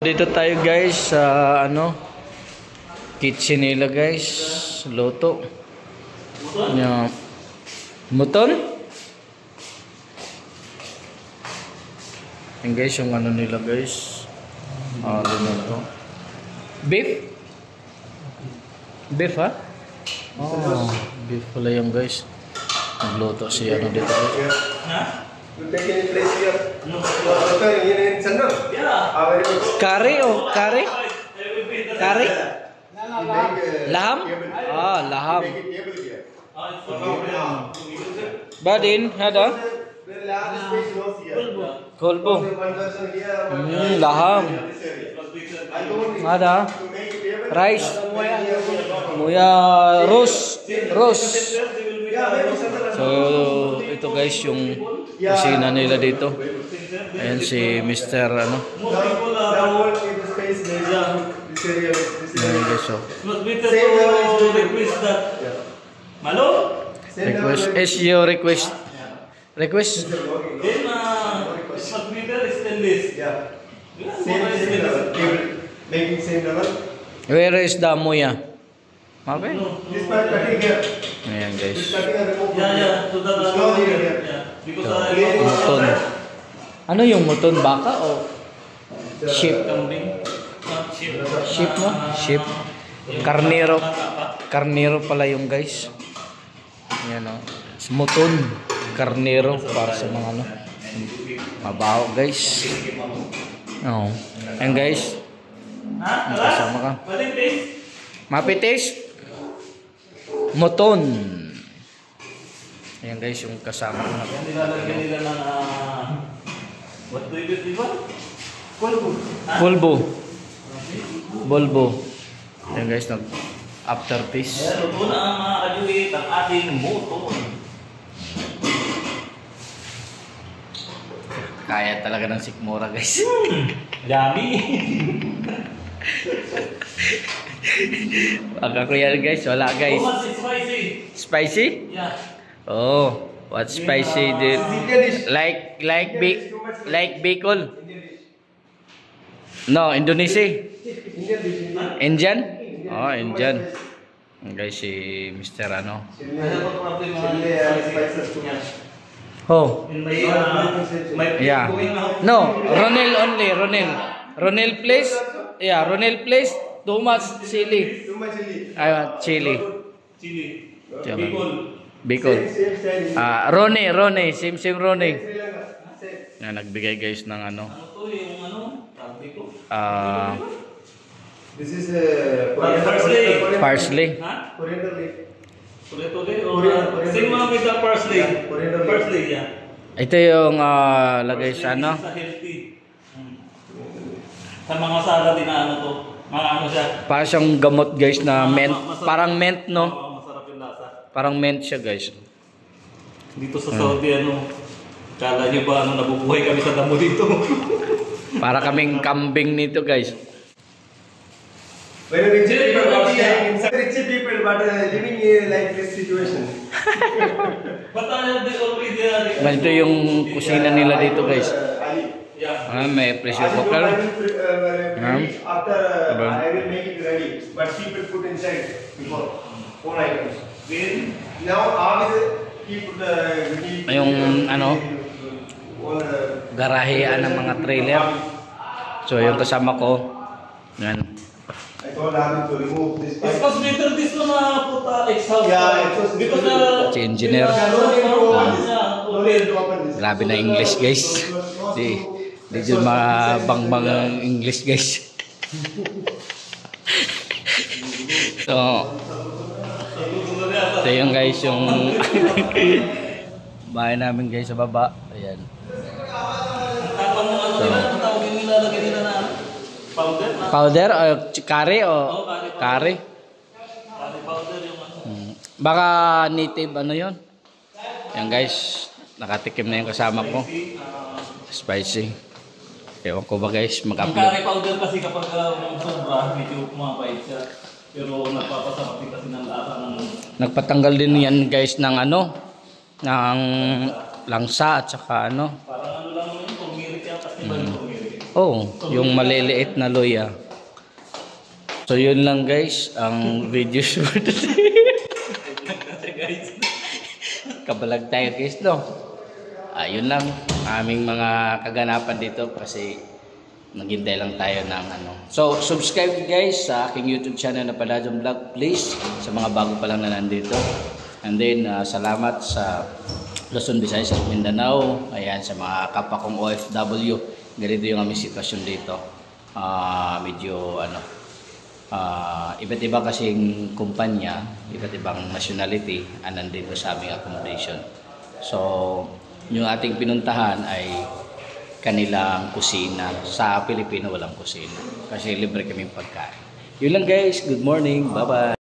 Dito tayo guys sa kitchen nila guys, luto. Nya muton. Yan guys yung nila guys. Luto. Beef? Beef ha? Oh, beef pala yung guys. Nagluto si dito guys. Kari o kari? Kari? Laham? Laham. Badin, ada? Kolbo. Laham. Ada? Rice. Muya Rose. So ito guys yung kusina nila dito. Ayan si Mr. Ayan guys, so request is your request. Where is the muya? Okay. Ayan guys. Muton. Ano yung muton? Baka o sheep? Sheep mo? Sheep. Karnero. Karnero pala yung guys. Ayan o. Muton. Karnero para sa mga mabaho guys. Ayan guys. Kasama ka. Mapitis. Muton. Ayan guys yung kasama ko na. What do you do? Bulbo. Ayan guys, aftertaste. Ito na ang mga kajuit ang ating muton. Kaya talaga ng sikmura guys. Yummy. Pagka ko yan guys, wala guys. Oh, what's spicy? Spicy? Yeah. Oh, what's spicy dude? Like bacon? No, Indonesia. Indian? Oh, Indian. Guys, si Mr. Oh. Yeah. No, Ronel only, Ronel please. Yeah, Ronel please. Too much chili. I want chili. Bicol. Rone, same Rone. Na nagbigay guys ng This is parsley. Coriander leaf. Same mga with the parsley. Parsley, yeah. Ito yung lagay sa Sa healthy. Sa mga salad din na to. Mga siya. Parang siyang gamot guys na mint. Parang mint no? Masarap yung lasa. Parang mint siya guys. Dito sa Saudi kala niyo ba nabubuhay kami sa damo dito? Para kaming kambing nito guys. Very rich people are staying inside. Rich people but living like this situation. But they already are. Ganito yung kusina nila dito guys. Yeah. May pressure cooker. After I will make it ready, but people put inside before 4 items. Then now after keep yung garahean ng mga trailer. So yung kasama ko, yan. I told Amit to remove this It was better this one put X-house. Yeah, it was because Si engineer. Grabe na English guys. Di dyan mabang-bang ang English guys. So ito yung guys yung bahay namin guys sa baba. Ayan. So, powder o curry o curry? Powder yung Baka native yun. Yan guys, nakatikim na yung kasama ko. Spicy. Ewan ko ba guys, Ang mag-upload. curry powder kasi kapag sobra, medyo kumapait siya. Pero nagpapasarap din kasi ng lasa ng... Nagpatanggal din yan guys ng ng langsa at saka Parang lang yun, turmeric yan kasi ba yung turmeric? Oh, yung maliliit na luya. So yun lang guys, ang video shoot today. Kabalag tayo guys, no? Yun lang, aming mga kaganapan dito kasi naghintay lang tayo ng ano. So subscribe guys sa aking YouTube channel na Paladjong Vlog, please, sa mga bago pa lang na nandito. And then salamat sa Luzon, Visayas at Mindanao. Ayan, sa mga kapwa kong OFW, ganito yung aming sitwasyon dito. Medyo ano, iba't iba kasing kumpanya, iba't ibang nationality ang nandito sa aming accommodation. So, yung ating pinuntahan ay kanilang kusina. Sa Pilipino walang kusina kasi libre kaming pagkain. Yun lang guys, good morning, bye bye.